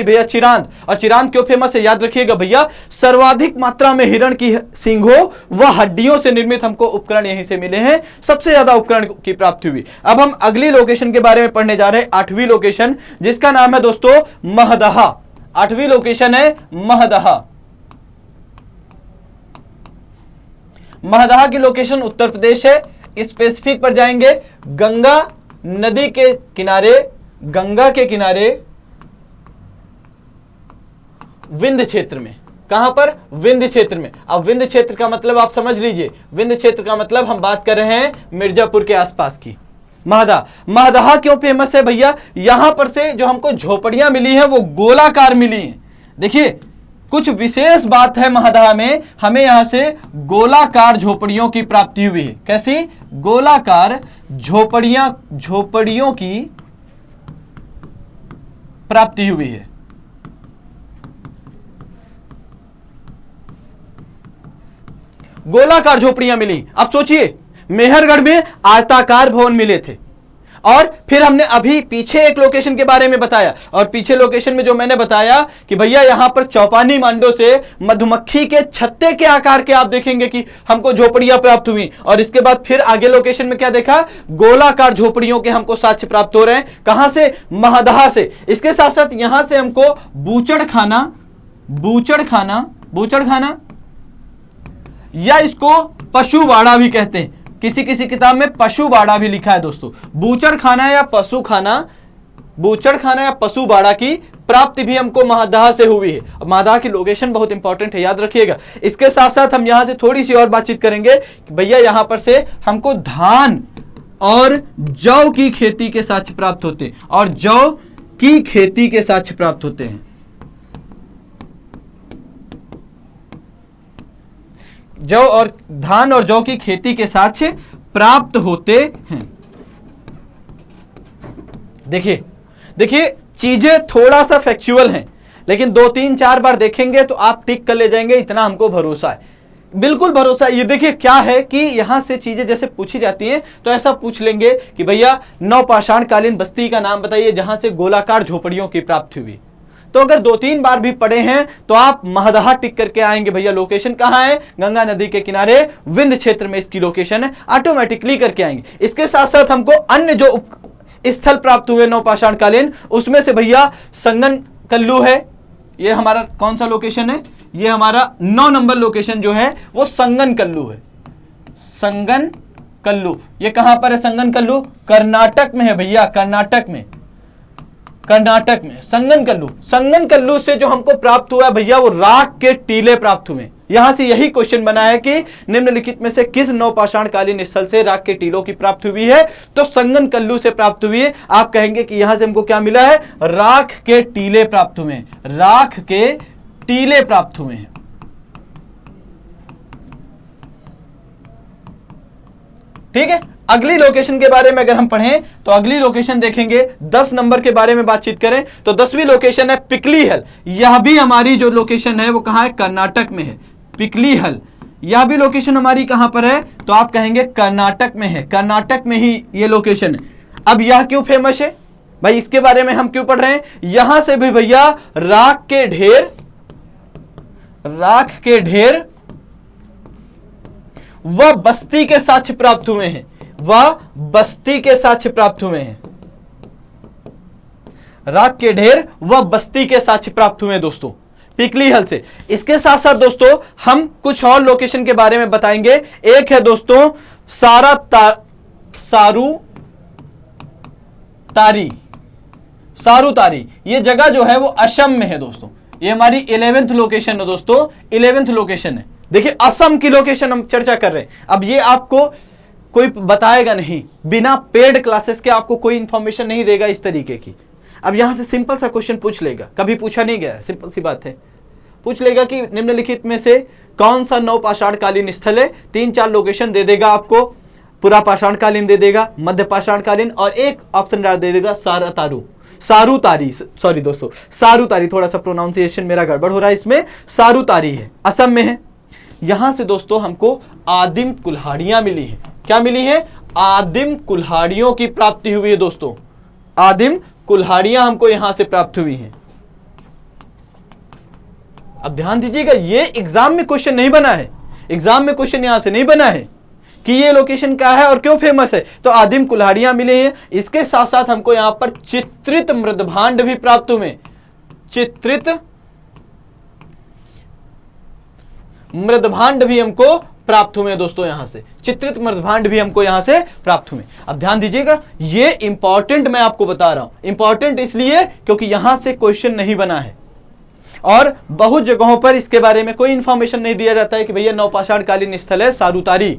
[SPEAKER 1] भैया चिरांद। और चिरांद क्यों फेमस है? याद रखिएगा भैया, सर्वाधिक मात्रा में हिरण की सींगों व हड्डियों से निर्मित हमको उपकरण यहीं से मिले हैं, सबसे ज्यादा उपकरण की प्राप्ति हुई। अब हम अगली लोकेशन के बारे में पढ़ने जा रहे हैं, 8वीं लोकेशन, जिसका नाम है दोस्तों महदहा। 8वीं लोकेशन है महदहा। महदहा की लोकेशन उत्तर प्रदेश है। स्पेसिफिक पर जाएंगे, गंगा नदी के किनारे, गंगा के किनारे विंध्य क्षेत्र में। कहां पर? विंध्य क्षेत्र में। अब विंध्य क्षेत्र का मतलब आप समझ लीजिए, विंध्य क्षेत्र का मतलब हम बात कर रहे हैं मिर्जापुर के आसपास की। महदहा क्यों फेमस है भैया? यहां पर से जो हमको झोपड़ियां मिली हैं वो गोलाकार मिली हैं। देखिए कुछ विशेष बात है महदहा में, हमें यहां से गोलाकार झोपड़ियों की प्राप्ति हुई है। कैसी? गोलाकार झोपड़ियों की प्राप्ति हुई है। गोलाकार झोपड़ियां मिली। अब सोचिए, मेहरगढ़ में आयताकार भवन मिले थे, और फिर हमने अभी पीछे एक लोकेशन के बारे में बताया, और पीछे लोकेशन में जो मैंने बताया कि भैया यहां पर चौपानी मांडो से मधुमक्खी के छत्ते के आकार के आप देखेंगे कि हमको झोपड़ियां प्राप्त हुई। और इसके बाद फिर आगे लोकेशन में क्या देखा? गोलाकार झोपड़ियों के हमको साक्ष्य प्राप्त हो रहे हैं। कहां से? महदहा से। इसके साथ साथ यहां से हमको बूचड़खाना या इसको पशुवाड़ा भी कहते हैं, किसी किसी किताब में पशुवाड़ा भी लिखा है दोस्तों। बूचड़खाना या पशुवाड़ा की प्राप्ति भी हमको महदहा से हुई है। महदहा की लोकेशन बहुत इंपॉर्टेंट है, याद रखिएगा। इसके साथ साथ हम यहां से थोड़ी सी और बातचीत करेंगे कि भैया यहां पर से हमको धान और जौ की खेती के साक्ष्य प्राप्त होते हैं, धान और जौ की खेती के साक्ष्य प्राप्त होते हैं। देखिए चीजें थोड़ा सा फैक्चुअल हैं, लेकिन 2 3 4 बार देखेंगे तो आप टिक कर ले जाएंगे, इतना हमको भरोसा है। बिल्कुल भरोसा। ये देखिए क्या है कि यहां से चीजें जैसे पूछी जाती हैं तो ऐसा पूछ लेंगे कि भैया नवपाषाणकालीन बस्ती का नाम बताइए जहां से गोलाकार झोपड़ियों की प्राप्ति हुई। तो अगर 2-3 बार भी पढ़े हैं तो आप महदहा टिक करके आएंगे, भैया लोकेशन कहां है, गंगा नदी के किनारे विंध्य क्षेत्र में इसकी लोकेशन है, ऑटोमेटिकली करके आएंगे। इसके साथ साथ हमको अन्य जो स्थल प्राप्त हुए नवपाषाणकालीन, उसमें से भैया संगन कल्लू है, ये हमारा कौन सा लोकेशन है, ये हमारा 9 नंबर लोकेशन जो है वो संगन कल्लू है। संगन कल्लू ये कहां पर है, संगन कल्लू कर्नाटक में है भैया, कर्नाटक में, कर्नाटक में संगन कल्लू। संगन कल्लू से जो हमको प्राप्त हुआ है भैया वो राख के टीले प्राप्त हुए। यहां से यही क्वेश्चन बना है कि निम्नलिखित में से किस नवपाषाणकालीन स्थल से राख के टीलों की प्राप्ति हुई है, तो संगन कल्लू से प्राप्त हुई है। आप कहेंगे कि यहां से हमको क्या मिला है, राख के टीले प्राप्त हुए, राख के टीले प्राप्त हुए हैं। ठीक है, अगली लोकेशन के बारे में अगर हम पढ़ें तो अगली लोकेशन देखेंगे 10 नंबर के बारे में बातचीत करें तो 10वीं लोकेशन है पिकलीहल। यह भी हमारी जो लोकेशन है वो कहां है, कर्नाटक में है, पिकलीहल। यह भी लोकेशन हमारी कहां पर है, तो आप कहेंगे कर्नाटक में है, कर्नाटक में ही ये लोकेशन है। अब यह क्यों फेमस है भाई, इसके बारे में हम क्यों पढ़ रहे हैं, यहां से भी भैया राख के ढेर, राख के ढेर वह बस्ती के साक्ष्य प्राप्त हुए हैं, वह बस्ती के साक्ष्य प्राप्त हुए हैं, राख के ढेर वह बस्ती के साक्ष्य प्राप्त हुए हैं दोस्तों पिकलीहल से। इसके साथ साथ दोस्तों हम कुछ और लोकेशन के बारे में बताएंगे। एक है दोस्तों सारू तारी, सारू तारी ये जगह जो है वो असम में है दोस्तों। ये हमारी 11th लोकेशन है दोस्तों, 11th लोकेशन है। देखिए असम की लोकेशन हम चर्चा कर रहे हैं। अब ये आपको कोई बताएगा नहीं, बिना पेड क्लासेस के आपको कोई इंफॉर्मेशन नहीं देगा इस तरीके की। अब यहां से सिंपल सा क्वेश्चन पूछ लेगा, कभी पूछा नहीं गया, सिंपल सी बात है, पूछ लेगा कि निम्नलिखित में से कौन सा नवपाषाणकालीन स्थल है, 3-4 लोकेशन दे देगा आपको, पुरा पाषाणकालीन दे देगा, मध्य पाषाणकालीन और एक ऑप्शन दे देगा सारू तारी, सॉरी दोस्तों सारू तारी, थोड़ा सा प्रोनाउंसिएशन मेरा गड़बड़ हो रहा है इसमें, सारू तारी है, असम में है। यहां से दोस्तों हमको आदिम कुल्हाड़ियां मिली हैं। क्या मिली है, आदिम कुल्हाड़ियों की प्राप्ति हुई है दोस्तों, आदिम कुल्हाड़ियां हमको यहां से प्राप्त हुई हैं। अब ध्यान दीजिएगा ये एग्जाम में क्वेश्चन नहीं बना है, एग्जाम में क्वेश्चन यहां से नहीं बना है कि ये लोकेशन क्या है और क्यों फेमस है, तो आदिम कुल्हाड़ियां मिली हैं। इसके साथ साथ हमको यहां पर चित्रित मृदभांड भी प्राप्त हुए, चित्रित मृदभांड भी हमको प्राप्त हुए दोस्तों, यहां से चित्रित मृदभांड भी हमको यहां से प्राप्त हुए। अब ध्यान दीजिएगा ये इंपॉर्टेंट मैं आपको बता रहा हूं, इंपॉर्टेंट इसलिए क्योंकि यहां से क्वेश्चन नहीं बना है और बहुत जगहों पर इसके बारे में कोई इंफॉर्मेशन नहीं दिया जाता है कि भैया नवपाषाणकालीन स्थल है सारूतारी,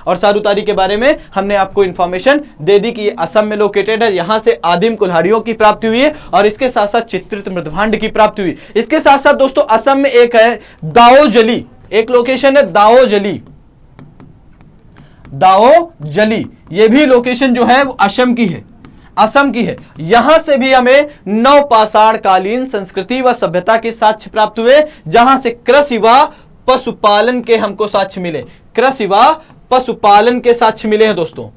[SPEAKER 1] और सारूतारी के बारे में हमने आपको इंफॉर्मेशन दे दी कि ये असम में लोकेटेड है, यहां से आदिम कुल्हाड़ियों की प्राप्ति हुई है और इसके साथ साथ चित्रित मृदभांड की प्राप्ति हुई। इसके साथ साथ दोस्तों असम में एक है दाओजली, एक लोकेशन है दाओजली, दाओजली ये भी लोकेशन जो है वो असम की है, असम की है। यहां से भी हमें नवपाषाणकालीन संस्कृति व सभ्यता के साक्ष्य प्राप्त हुए, जहां से कृषि व पशुपालन के हमको साक्ष्य मिले, कृषि व पशुपालन के साक्ष्य मिले हैं दोस्तों,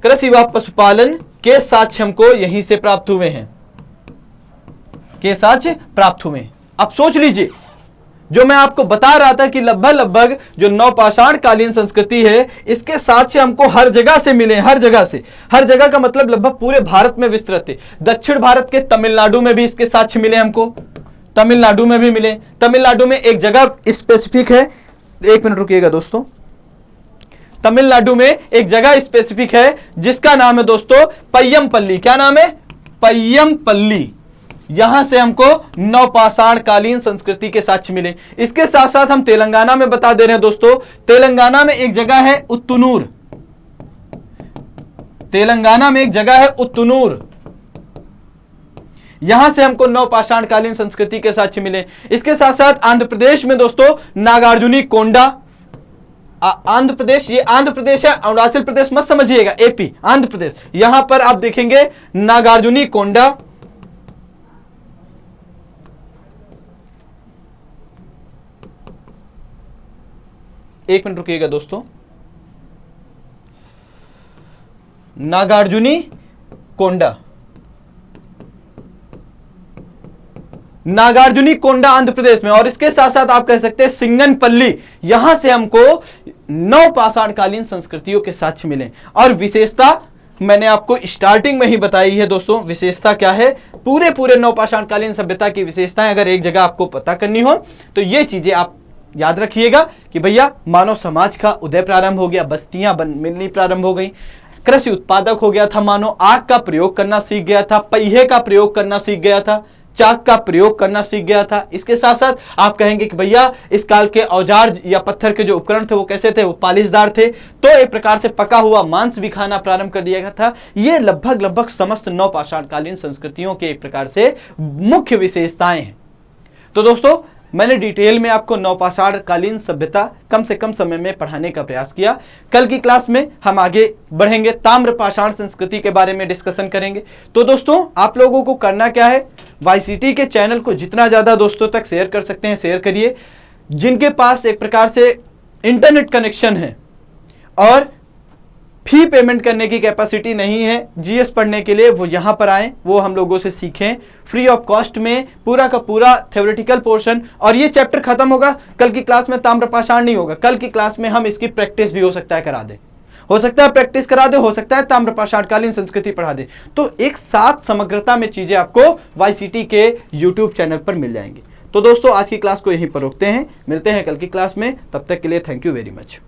[SPEAKER 1] कृषि व पशुपालन के साक्ष्य हमको यहीं से प्राप्त हुए हैं, के साक्ष्य प्राप्त हुए। अब सोच लीजिए जो मैं आपको बता रहा था कि लगभग जो नवपाषाणकालीन संस्कृति है इसके साक्ष्य हमको हर जगह से मिले, हर जगह से, हर जगह का मतलब लगभग पूरे भारत में विस्तृत है। दक्षिण भारत के तमिलनाडु में भी इसके साक्ष्य मिले हमको, तमिलनाडु में भी मिले। तमिलनाडु में एक जगह स्पेसिफिक है, एक मिनट रुकिएगा दोस्तों, तमिलनाडु में एक जगह स्पेसिफिक है जिसका नाम है दोस्तों पय्यमपल्ली। क्या नाम है, पय्यमपल्ली। यहां से हमको नवपाषाणकालीन संस्कृति के साक्ष्य मिले। इसके साथ साथ हम तेलंगाना में बता दे रहे हैं दोस्तों, तेलंगाना में एक जगह है उत्तुनूर, तेलंगाना में एक जगह है उत्तुनूर, यहां से हमको नवपाषाणकालीन संस्कृति के साक्ष्य मिले। इसके साथ साथ आंध्र प्रदेश में दोस्तों नागार्जुनी कोंडा, आंध्र प्रदेश, ये आंध्र प्रदेश है, अरुणाचल प्रदेश मत समझिएगा, एपी, आंध्र प्रदेश। यहां पर आप देखेंगे नागार्जुनी कोंडा, एक मिनट रुकिएगा दोस्तों। नागार्जुनी कोंडा, नागार्जुनी कोंडा आंध्र प्रदेश में, और इसके साथ साथ आप कह सकते हैं सिंगनपल्ली, यहां से हमको 9 पाषाणकालीन संस्कृतियों के साक्ष्य मिले। और विशेषता मैंने आपको स्टार्टिंग में ही बताई है दोस्तों, विशेषता क्या है, पूरे 9 पाषाणकालीन सभ्यता की विशेषताएं अगर एक जगह आपको पता करनी हो तो ये चीजें आप याद रखिएगा कि भैया मानव समाज का उदय प्रारंभ हो गया, बस्तियां मिलनी प्रारंभ हो गई, कृषि उत्पादक हो गया था, मानव आग का प्रयोग करना सीख गया था, पहिए का प्रयोग करना सीख गया था, चाक का प्रयोग करना सीख गया था। इसके साथ साथ आप कहेंगे कि भैया इस काल के औजार या पत्थर के जो उपकरण थे वो कैसे थे, वो पालिशदार थे, तो एक प्रकार से पका हुआ मांस भी खाना प्रारंभ कर दिया गया था। ये लगभग समस्त 9 पाषाणकालीन संस्कृतियों के एक प्रकार से मुख्य विशेषताएं हैं। तो दोस्तों मैंने डिटेल में आपको 9 पाषाणकालीन सभ्यता कम से कम समय में पढ़ाने का प्रयास किया। कल की क्लास में हम आगे बढ़ेंगे, ताम्र पाषाण संस्कृति के बारे में डिस्कशन करेंगे। तो दोस्तों आप लोगों को करना क्या है, वाईसीटी के चैनल को जितना ज्यादा दोस्तों तक शेयर कर सकते हैं शेयर करिए। जिनके पास एक प्रकार से इंटरनेट कनेक्शन है और फी पेमेंट करने की कैपेसिटी नहीं है जीएस पढ़ने के लिए, वो यहाँ पर आएँ, वो हम लोगों से सीखें फ्री ऑफ कॉस्ट में पूरा का पूरा थ्योरेटिकल पोर्शन। और ये चैप्टर खत्म होगा, कल की क्लास में ताम्रपाषाण नहीं होगा, कल की क्लास में हम इसकी प्रैक्टिस भी हो सकता है करा दें, हो सकता है प्रैक्टिस करा दे, हो सकता है ताम्रपाषाणकालीन संस्कृति पढ़ा दे। तो एक साथ समग्रता में चीजें आपको वाईसीटी के यूट्यूब चैनल पर मिल जाएंगी। तो दोस्तों आज की क्लास को यहीं पर रोकते हैं, मिलते हैं कल की क्लास में, तब तक के लिए थैंक यू वेरी मच।